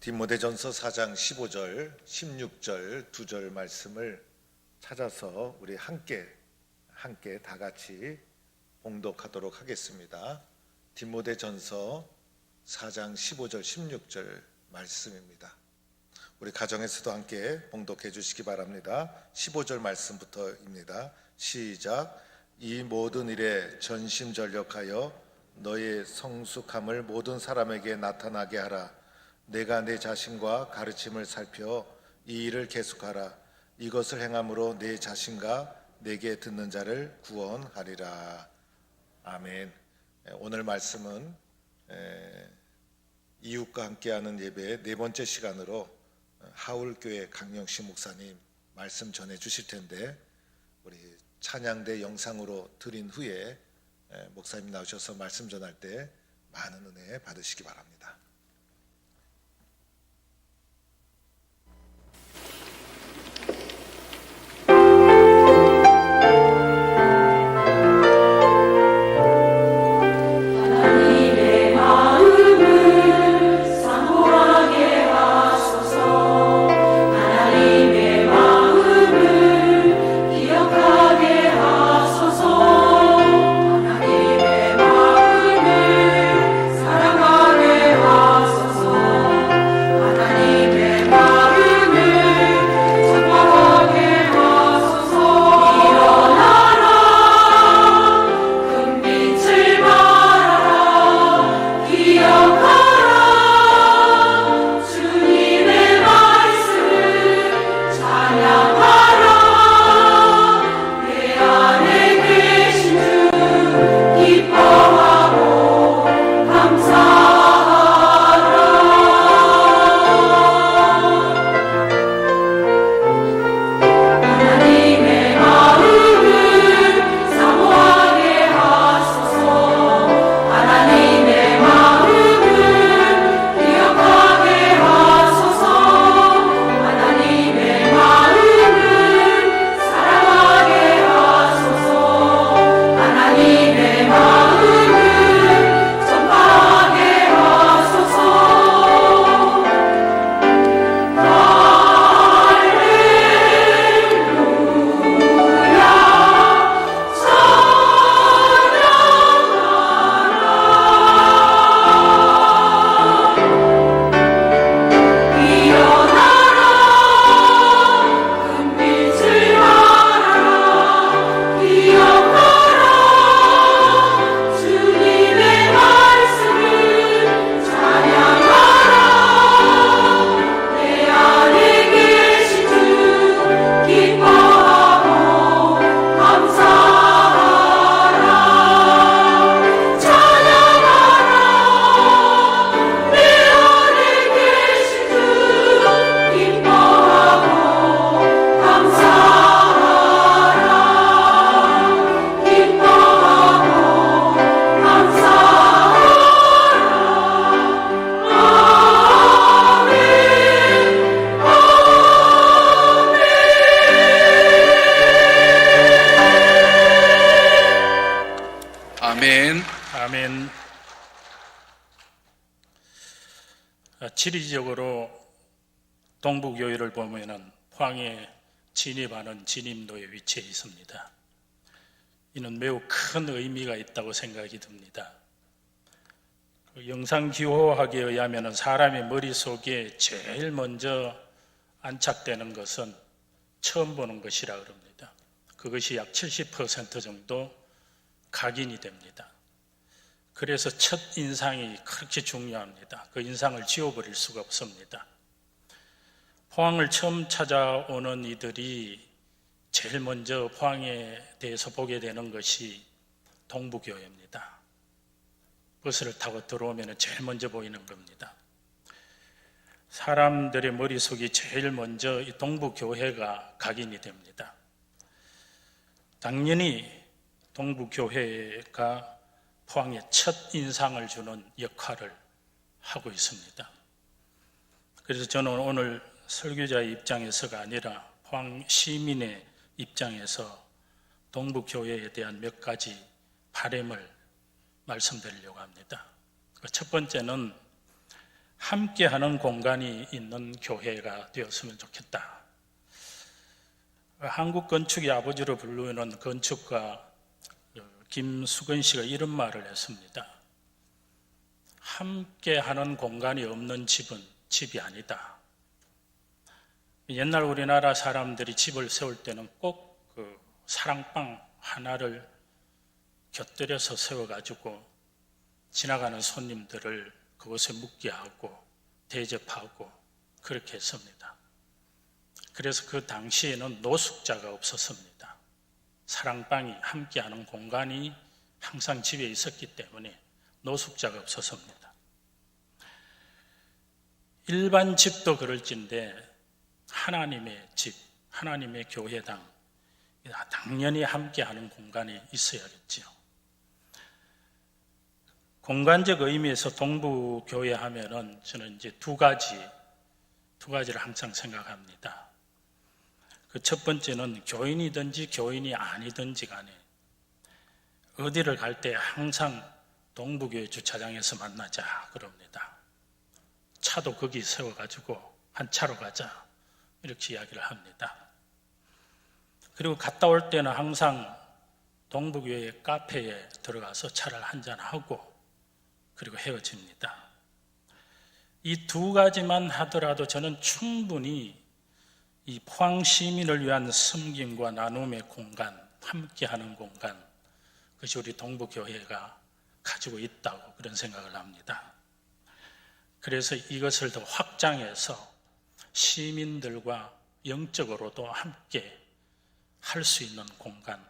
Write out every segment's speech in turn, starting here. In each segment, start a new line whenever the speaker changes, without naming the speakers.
디모데전서 4장 15절, 16절 두 절 말씀을 찾아서 우리 함께 다 같이 봉독하도록 하겠습니다. 디모데전서 4장 15절, 16절 말씀입니다. 우리 가정에서도 함께 봉독해 주시기 바랍니다. 15절 말씀부터입니다. 시작. 이 모든 일에 전심전력하여 너의 성숙함을 모든 사람에게 나타나게 하라. 내가 내 자신과 가르침을 살펴 이 일을 계속하라. 이것을 행함으로 내 자신과 내게 듣는 자를 구원하리라. 아멘. 오늘 말씀은 이웃과 함께하는 예배의 네 번째 시간으로 하울교회 강영식 목사님 말씀 전해 주실 텐데, 우리 찬양대 영상으로 드린 후에 목사님 나오셔서 말씀 전할 때 많은 은혜 받으시기 바랍니다.
아멘. 지리적으로 동부교회를 보면은 포항에 진입하는 진입로에 위치해 있습니다. 이는 매우 큰 의미가 있다고 생각이 듭니다. 영상기호학에 의하면 사람의 머릿속에 제일 먼저 안착되는 것은 처음 보는 것이라 그럽니다. 그것이 약 70% 정도 각인이 됩니다. 그래서 첫 인상이 그렇게 중요합니다. 그 인상을 지워버릴 수가 없습니다. 포항을 처음 찾아오는 이들이 제일 먼저 포항에 대해서 보게 되는 것이 동부교회입니다. 버스를 타고 들어오면 제일 먼저 보이는 겁니다. 사람들의 머릿속이 제일 먼저 이 동부교회가 각인이 됩니다. 당연히 동부교회가 포항에 첫 인상을 주는 역할을 하고 있습니다. 그래서 저는 오늘 설교자의 입장에서가 아니라 포항 시민의 입장에서 동부교회에 대한 몇 가지 바람을 말씀드리려고 합니다. 첫 번째는 함께하는 공간이 있는 교회가 되었으면 좋겠다. 한국 건축의 아버지로 불리는 건축가 김수근 씨가 이런 말을 했습니다. 함께하는 공간이 없는 집은 집이 아니다. 옛날 우리나라 사람들이 집을 세울 때는 꼭 그 사랑방 하나를 곁들여서 세워가지고 지나가는 손님들을 그곳에 묵게 하고 대접하고 그렇게 했습니다. 그래서 그 당시에는 노숙자가 없었습니다. 사랑방이 함께하는 공간이 항상 집에 있었기 때문에 노숙자가 없었습니다. 일반 집도 그럴진데 하나님의 집, 하나님의 교회당 당연히 함께하는 공간이 있어야겠지요. 공간적 의미에서 동부교회 하면은 저는 이제 두 가지를 항상 생각합니다. 그 첫 번째는 교인이든지 교인이 아니든지 간에 어디를 갈 때 항상 동부교회 주차장에서 만나자 그럽니다. 차도 거기 세워가지고 한 차로 가자 이렇게 이야기를 합니다. 그리고 갔다 올 때는 항상 동부교회 카페에 들어가서 차를 한잔하고 그리고 헤어집니다. 이 두 가지만 하더라도 저는 충분히 이 포항 시민을 위한 섬김과 나눔의 공간, 함께하는 공간, 그것이 우리 동부교회가 가지고 있다고 그런 생각을 합니다. 그래서 이것을 더 확장해서 시민들과 영적으로도 함께 할 수 있는 공간,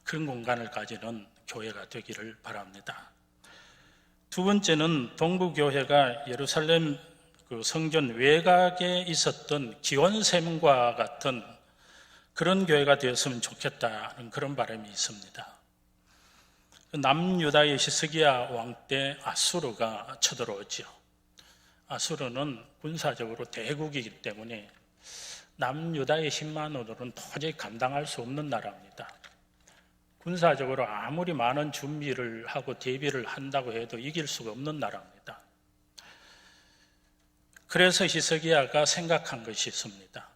그런 공간을 가지는 교회가 되기를 바랍니다. 두 번째는 동부교회가 예루살렘 그 성전 외곽에 있었던 기원샘과 같은 그런 교회가 되었으면 좋겠다는 그런 바람이 있습니다. 남유다의 히스기야 왕 때 아수르가 쳐들어오죠. 아수르는 군사적으로 대국이기 때문에 남유다의 힘만으로는 도저히 감당할 수 없는 나라입니다. 군사적으로 아무리 많은 준비를 하고 대비를 한다고 해도 이길 수가 없는 나라입니다. 그래서 히스기야가 생각한 것이 있습니다.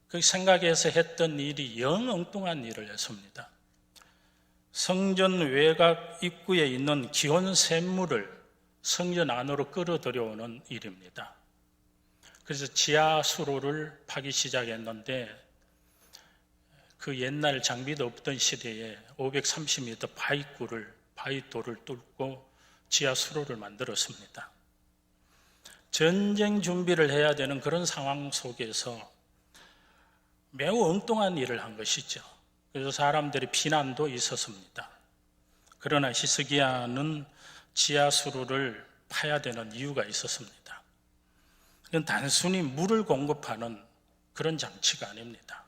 그 생각해서 했던 일이 영 엉뚱한 일을 했습니다. 성전 외곽 입구에 있는 기온 샘물을 성전 안으로 끌어들여오는 일입니다. 그래서 지하 수로를 파기 시작했는데 그 옛날 장비도 없던 시대에 530m 바위돌을 뚫고 지하 수로를 만들었습니다. 전쟁 준비를 해야 되는 그런 상황 속에서 매우 엉뚱한 일을 한 것이죠. 그래서 사람들의 비난도 있었습니다. 그러나 히스기야는 지하 수로를 파야 되는 이유가 있었습니다. 이건 단순히 물을 공급하는 그런 장치가 아닙니다.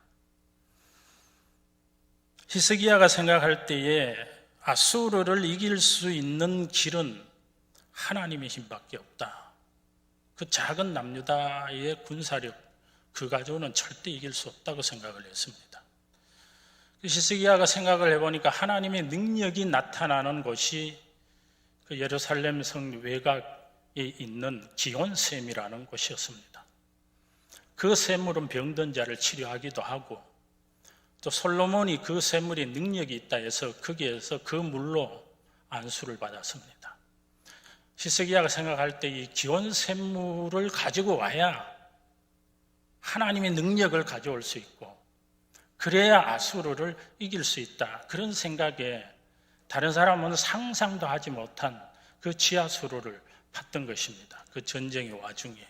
히스기야가 생각할 때에 아수르를 이길 수 있는 길은 하나님의 힘밖에 없다. 그 작은 남유다의 군사력 그 가지고는 절대 이길 수 없다고 생각을 했습니다. 히스기야가 생각을 해보니까 하나님의 능력이 나타나는 곳이 그 예루살렘 성 외곽에 있는 기온샘이라는 곳이었습니다. 그 샘물은 병든 자를 치료하기도 하고 또 솔로몬이 그 샘물에 능력이 있다 해서 거기에서 그 물로 안수를 받았습니다. 히스기야가 생각할 때 이 기온샘물을 가지고 와야 하나님의 능력을 가져올 수 있고 그래야 아수르를 이길 수 있다. 그런 생각에 다른 사람은 상상도 하지 못한 그 지하 수로를 팠던 것입니다. 그 전쟁의 와중에.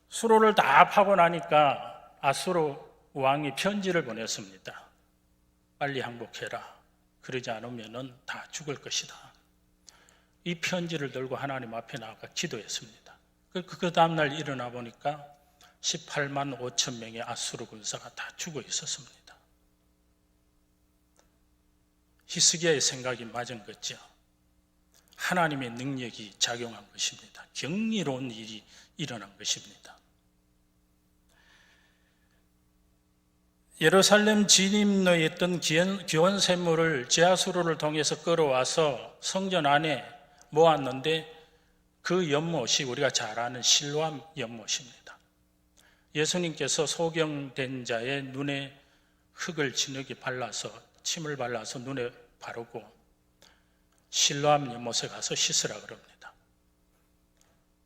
수로를 다 파고 나니까 아수르 왕이 편지를 보냈습니다. 빨리 항복해라. 그러지 않으면 다 죽을 것이다. 이 편지를 들고 하나님 앞에 나가 기도했습니다. 그 다음날 일어나 보니까 18만 5천 명의 아수르 군사가 다 죽어 있었습니다. 히스기야의 생각이 맞은 거죠. 하나님의 능력이 작용한 것입니다. 경이로운 일이 일어난 것입니다. 예루살렘 진입로에 있던 기원샘물을 지하수로를 통해서 끌어와서 성전 안에 모았는데 그 연못이 우리가 잘 아는 실로암 연못입니다. 예수님께서 소경된 자의 눈에 흙을 진흙이 발라서 침을 발라서 눈에 바르고 실로암 연못에 가서 씻으라 그럽니다.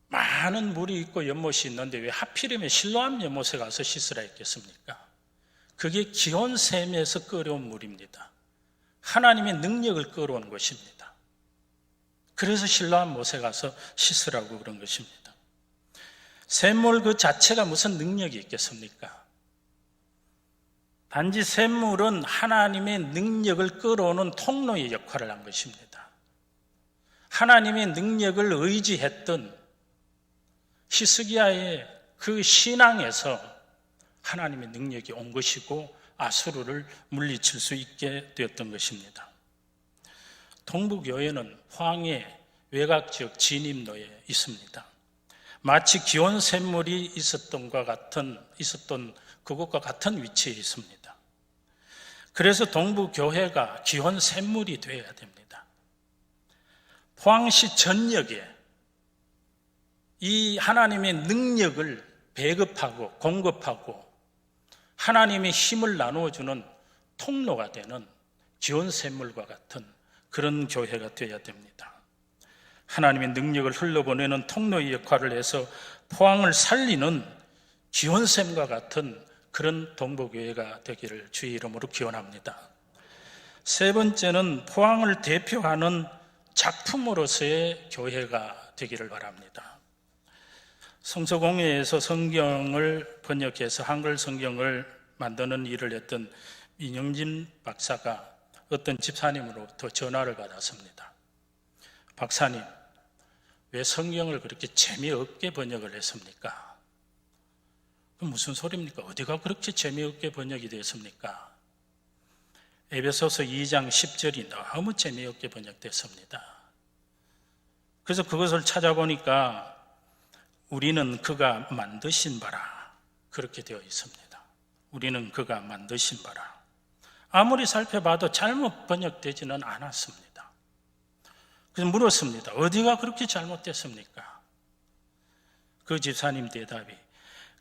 많은 물이 있고 연못이 있는데 왜 하필이면 실로암 연못에 가서 씻으라 했겠습니까? 그게 기온샘에서 끓여온 물입니다. 하나님의 능력을 끌어온 것입니다. 그래서 실로암 못에 가서 씻으라고 그런 것입니다. 샘물 그 자체가 무슨 능력이 있겠습니까? 단지 샘물은 하나님의 능력을 끌어오는 통로의 역할을 한 것입니다. 하나님의 능력을 의지했던 히스기야의 그 신앙에서 하나님의 능력이 온 것이고 아수르를 물리칠 수 있게 되었던 것입니다. 동북여에는 황해 외곽지역 진입로에 있습니다. 마치 기온샘물이 있었던 그것과 같은 위치에 있습니다. 그래서 동북교회가 기온샘물이 되어야 됩니다. 포항시 전역에 이 하나님의 능력을 배급하고 공급하고 하나님의 힘을 나누어주는 통로가 되는 기온샘물과 같은 그런 교회가 되어야 됩니다. 하나님의 능력을 흘러보내는 통로의 역할을 해서 포항을 살리는 기온샘과 같은 그런 동북교회가 되기를 주의 이름으로 기원합니다. 세 번째는 포항을 대표하는 작품으로서의 교회가 되기를 바랍니다. 성서공회에서 성경을 번역해서 한글 성경을 만드는 일을 했던 민영진 박사가 어떤 집사님으로부터 전화를 받았습니다. 박사님, 왜 성경을 그렇게 재미없게 번역을 했습니까? 무슨 소리입니까? 어디가 그렇게 재미없게 번역이 됐습니까? 에베소서 2장 10절이 너무 재미없게 번역됐습니다. 그래서 그것을 찾아보니까 우리는 그가 만드신 바라 그렇게 되어 있습니다. 우리는 그가 만드신 바라. 아무리 살펴봐도 잘못 번역되지는 않았습니다. 그래서 물었습니다. 어디가 그렇게 잘못됐습니까? 그 집사님 대답이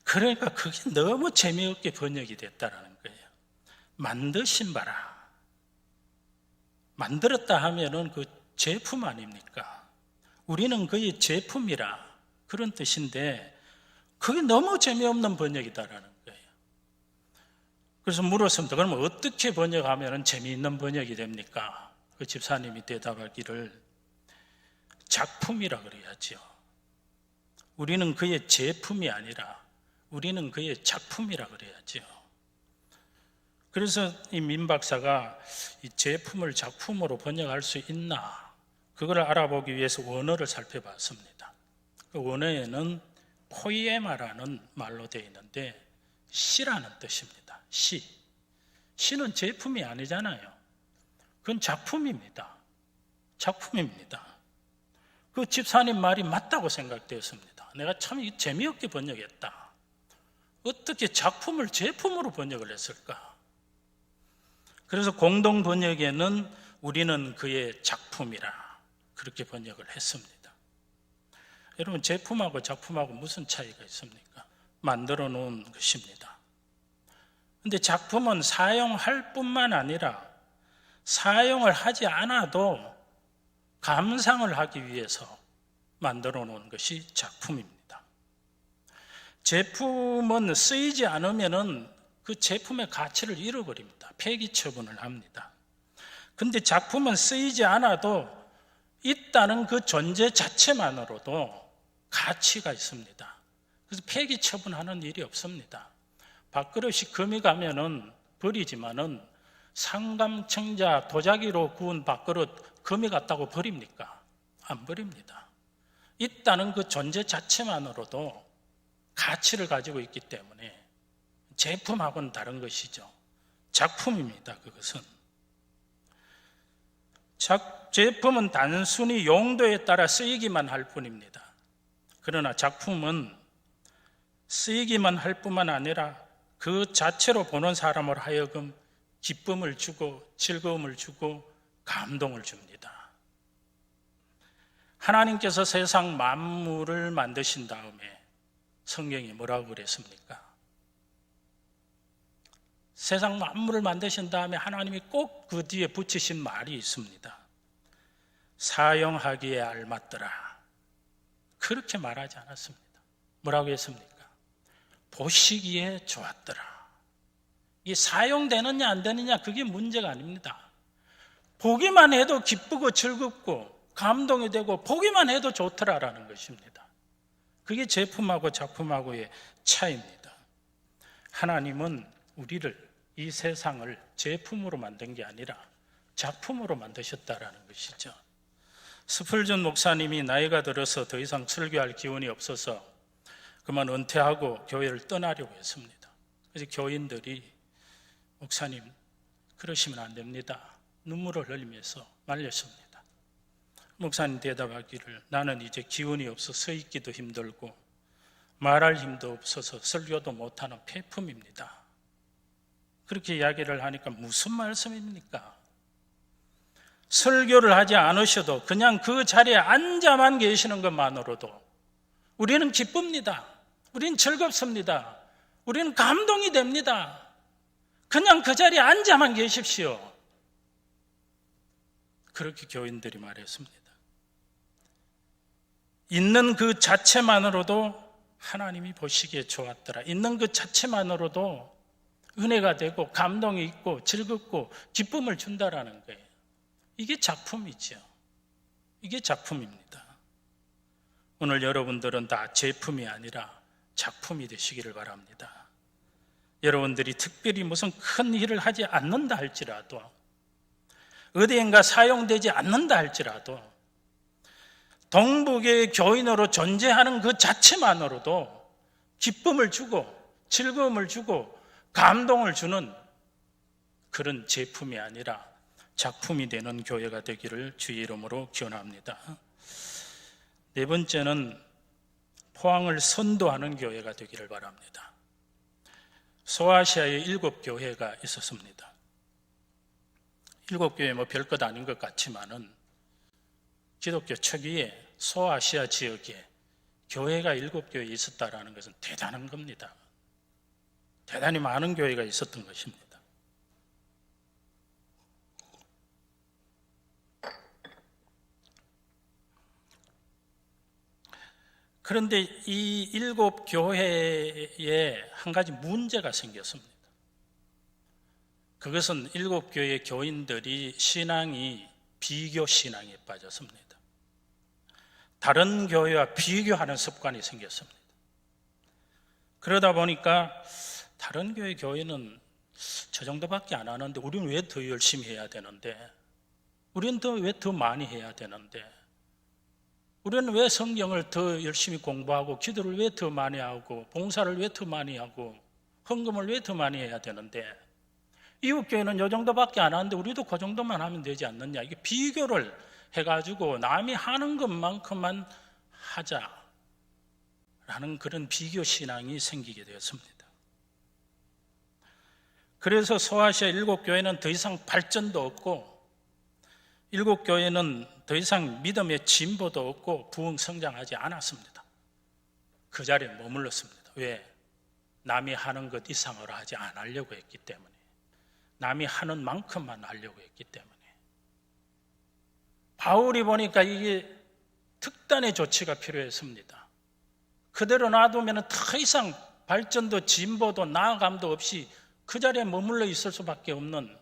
그러니까 그게 너무 재미없게 번역이 됐다라는 거예요. 만드신 바라. 만들었다 하면은 그 제품 아닙니까? 우리는 그의 제품이라 그런 뜻인데 그게 너무 재미없는 번역이다라는 거예요. 그래서 물었습니다. 그러면 어떻게 번역하면 재미있는 번역이 됩니까? 그 집사님이 대답하기를 작품이라 그래야죠. 우리는 그의 제품이 아니라 우리는 그의 작품이라 그래야죠. 그래서 이 민 박사가 이 제품을 작품으로 번역할 수 있나 그걸 알아보기 위해서 원어를 살펴봤습니다. 그 원어에는 포이에마라는 말로 되어 있는데 시라는 뜻입니다. 시. 시는 제품이 아니잖아요. 그건 작품입니다. 작품입니다. 그 집사님 말이 맞다고 생각되었습니다. 내가 참 재미없게 번역했다. 어떻게 작품을 제품으로 번역을 했을까? 그래서 공동 번역에는 우리는 그의 작품이라 그렇게 번역을 했습니다. 여러분, 제품하고 작품하고 무슨 차이가 있습니까? 만들어 놓은 것입니다. 그런데 작품은 사용할 뿐만 아니라 사용을 하지 않아도 감상을 하기 위해서 만들어 놓은 것이 작품입니다. 제품은 쓰이지 않으면 그 제품의 가치를 잃어버립니다. 폐기 처분을 합니다. 그런데 작품은 쓰이지 않아도 있다는 그 존재 자체만으로도 가치가 있습니다. 그래서 폐기 처분하는 일이 없습니다. 밥그릇이 금이 가면은 버리지만은 상감청자 도자기로 구운 밥그릇 금이 갔다고 버립니까? 안 버립니다. 있다는 그 존재 자체만으로도 가치를 가지고 있기 때문에 제품하고는 다른 것이죠. 작품입니다. 그것은. 제품은 단순히 용도에 따라 쓰이기만 할 뿐입니다. 그러나 작품은 쓰이기만 할 뿐만 아니라 그 자체로 보는 사람을 하여금 기쁨을 주고 즐거움을 주고 감동을 줍니다. 하나님께서 세상 만물을 만드신 다음에 성경이 뭐라고 그랬습니까? 세상 만물을 만드신 다음에 하나님이 꼭 그 뒤에 붙이신 말이 있습니다. 사용하기에 알맞더라. 그렇게 말하지 않았습니다. 뭐라고 했습니까? 보시기에 좋았더라. 이게 사용되느냐 안 되느냐 그게 문제가 아닙니다. 보기만 해도 기쁘고 즐겁고 감동이 되고 보기만 해도 좋더라라는 것입니다. 그게 제품하고 작품하고의 차이입니다. 하나님은 우리를 이 세상을 제품으로 만든 게 아니라 작품으로 만드셨다라는 것이죠. 스펄전 목사님이 나이가 들어서 더 이상 설교할 기운이 없어서 그만 은퇴하고 교회를 떠나려고 했습니다. 그래서 교인들이 목사님 그러시면 안 됩니다. 눈물을 흘리면서 말렸습니다. 목사님 대답하기를 나는 이제 기운이 없어 서 있기도 힘들고 말할 힘도 없어서 설교도 못하는 폐품입니다. 그렇게 이야기를 하니까 무슨 말씀입니까? 설교를 하지 않으셔도 그냥 그 자리에 앉아만 계시는 것만으로도 우리는 기쁩니다. 우리는 즐겁습니다. 우리는 감동이 됩니다. 그냥 그 자리에 앉아만 계십시오. 그렇게 교인들이 말했습니다. 있는 그 자체만으로도 하나님이 보시기에 좋았더라. 있는 그 자체만으로도 은혜가 되고 감동이 있고 즐겁고 기쁨을 준다라는 거예요. 이게 작품이죠. 이게 작품입니다. 오늘 여러분들은 다 제품이 아니라 작품이 되시기를 바랍니다. 여러분들이 특별히 무슨 큰 일을 하지 않는다 할지라도 어디엔가 사용되지 않는다 할지라도 동북의 교인으로 존재하는 그 자체만으로도 기쁨을 주고 즐거움을 주고 감동을 주는 그런 제품이 아니라 작품이 되는 교회가 되기를 주의 이름으로 기원합니다. 네 번째는 포항을 선도하는 교회가 되기를 바랍니다. 소아시아에 7교회가 있었습니다. 7교회 뭐 별것 아닌 것 같지만은 기독교 초기에 소아시아 지역에 교회가 7교회 있었다라는 것은 대단한 겁니다. 대단히 많은 교회가 있었던 것입니다. 그런데 이 7교회에 한 가지 문제가 생겼습니다. 그것은 7교회 교인들이 신앙이 비교 신앙에 빠졌습니다. 다른 교회와 비교하는 습관이 생겼습니다. 그러다 보니까 다른 교회 교인은 저 정도밖에 안 하는데 우리는 왜 더 열심히 해야 되는데, 우리는 왜 더 많이 해야 되는데, 우리는 왜 성경을 더 열심히 공부하고 기도를 왜 더 많이 하고 봉사를 왜 더 많이 하고 헌금을 왜 더 많이 해야 되는데 이웃 교회는 이 정도밖에 안 하는데 우리도 그 정도만 하면 되지 않느냐. 이게 비교를 해가지고 남이 하는 것만큼만 하자라는 그런 비교 신앙이 생기게 되었습니다. 그래서 소아시아 7교회는 더 이상 발전도 없고 7교회는 더 이상 믿음의 진보도 없고 부흥 성장하지 않았습니다. 그 자리에 머물렀습니다. 왜? 남이 하는 것 이상으로 하지 않으려고 했기 때문에, 남이 하는 만큼만 하려고 했기 때문에. 바울이 보니까 이게 특단의 조치가 필요했습니다. 그대로 놔두면 더 이상 발전도 진보도 나아감도 없이 그 자리에 머물러 있을 수밖에 없는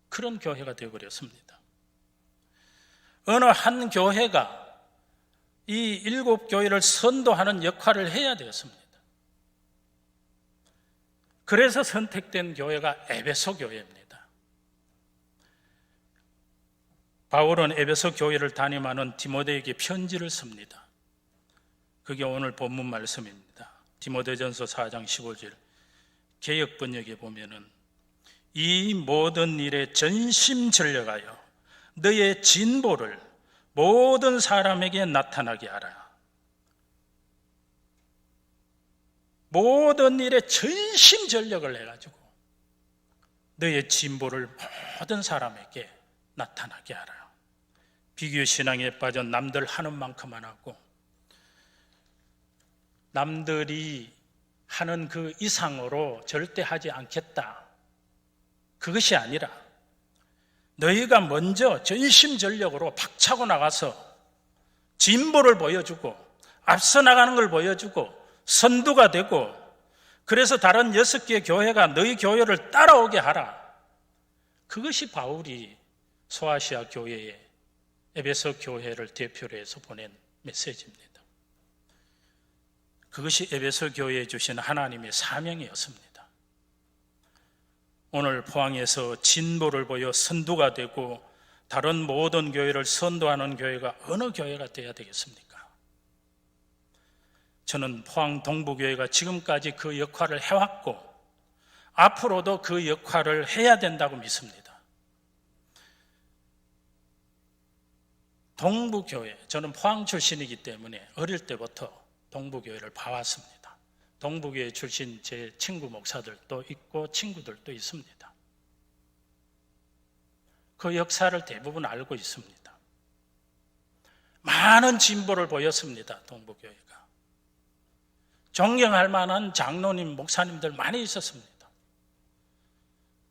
그런 교회가 되어버렸습니다. 어느 한 교회가 이 7교회를 선도하는 역할을 해야 되었습니다. 그래서 선택된 교회가 에베소 교회입니다. 바울은 에베소 교회를 담임하는 디모데에게 편지를 씁니다. 그게 오늘 본문 말씀입니다. 디모데전서 4장 15절 개역 번역에 보면은 이 모든 일에 전심전력하여 너의 진보를 모든 사람에게 나타나게 하라. 모든 일에 전심전력을 해가지고 너의 진보를 모든 사람에게 나타나게 하라. 비교 신앙에 빠져 남들 하는 만큼만 하고 남들이 하는 그 이상으로 절대 하지 않겠다. 그것이 아니라 너희가 먼저 전심전력으로 박차고 나가서 진보를 보여주고 앞서 나가는 걸 보여주고 선두가 되고, 그래서 다른 6개의 교회가 너희 교회를 따라오게 하라. 그것이 바울이 소아시아 교회에 에베소 교회를 대표로 해서 보낸 메시지입니다. 그것이 에베소 교회에 주신 하나님의 사명이었습니다. 오늘 포항에서 진보를 보여 선두가 되고 다른 모든 교회를 선도하는 교회가 어느 교회가 되어야 되겠습니까? 저는 포항 동부교회가 지금까지 그 역할을 해왔고 앞으로도 그 역할을 해야 된다고 믿습니다. 동부교회, 저는 포항 출신이기 때문에 어릴 때부터 동부교회를 봐왔습니다. 동부교회 출신 제 친구 목사들도 있고 친구들도 있습니다. 그 역사를 대부분 알고 있습니다. 많은 진보를 보였습니다. 동부교회가. 존경할 만한 장로님, 목사님들 많이 있었습니다.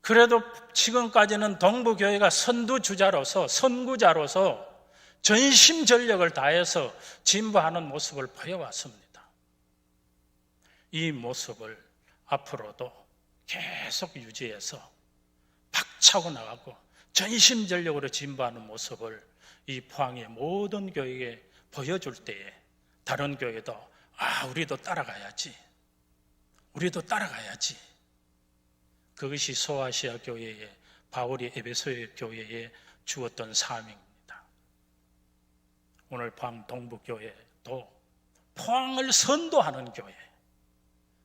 그래도 지금까지는 동부교회가 선두주자로서, 선구자로서 전심전력을 다해서 진보하는 모습을 보여왔습니다. 이 모습을 앞으로도 계속 유지해서 박차고 나가고 전심전력으로 진보하는 모습을 이 포항의 모든 교회에 보여줄 때에 다른 교회도 우리도 따라가야지. 우리도 따라가야지. 그것이 소아시아 교회에, 바울이 에베소의 교회에 주었던 사명입니다. 오늘 포항 동부교회도 포항을 선도하는 교회.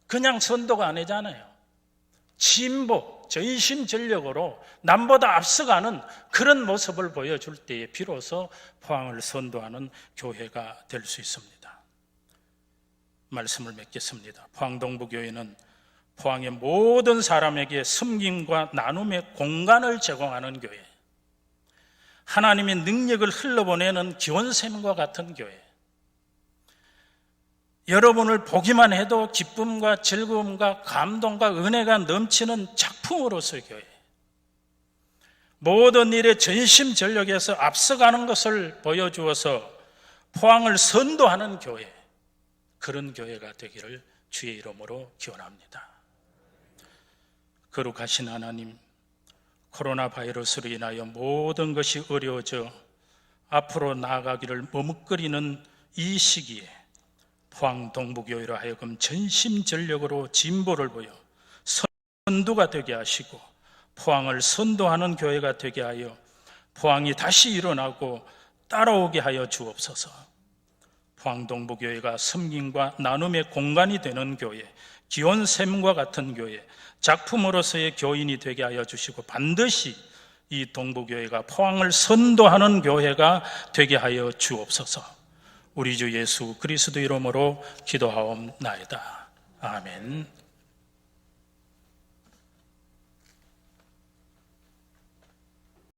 그냥 선도가 아니잖아요. 진보, 전심전력으로 남보다 앞서가는 그런 모습을 보여줄 때에 비로소 포항을 선도하는 교회가 될 수 있습니다. 말씀을 맺겠습니다. 포항 동부교회는 포항의 모든 사람에게 섬김과 나눔의 공간을 제공하는 교회, 하나님의 능력을 흘러보내는 기원샘과 같은 교회, 여러분을 보기만 해도 기쁨과 즐거움과 감동과 은혜가 넘치는 작품으로서의 교회, 모든 일에 전심전력에서 앞서가는 것을 보여주어서 포항을 선도하는 교회, 그런 교회가 되기를 주의 이름으로 기원합니다. 거룩하신 하나님, 코로나 바이러스로 인하여 모든 것이 어려워져 앞으로 나아가기를 머뭇거리는 이 시기에 포항 동부교회로 하여금 전심전력으로 진보를 보여 선두가 되게 하시고 포항을 선도하는 교회가 되게 하여 포항이 다시 일어나고 따라오게 하여 주옵소서. 포항 동부교회가 섬김과 나눔의 공간이 되는 교회, 기원샘과 같은 교회, 작품으로서의 교인이 되게 하여 주시고 반드시 이 동부교회가 포항을 선도하는 교회가 되게 하여 주옵소서. 우리 주 예수 그리스도 이름으로 기도하옵나이다. 아멘.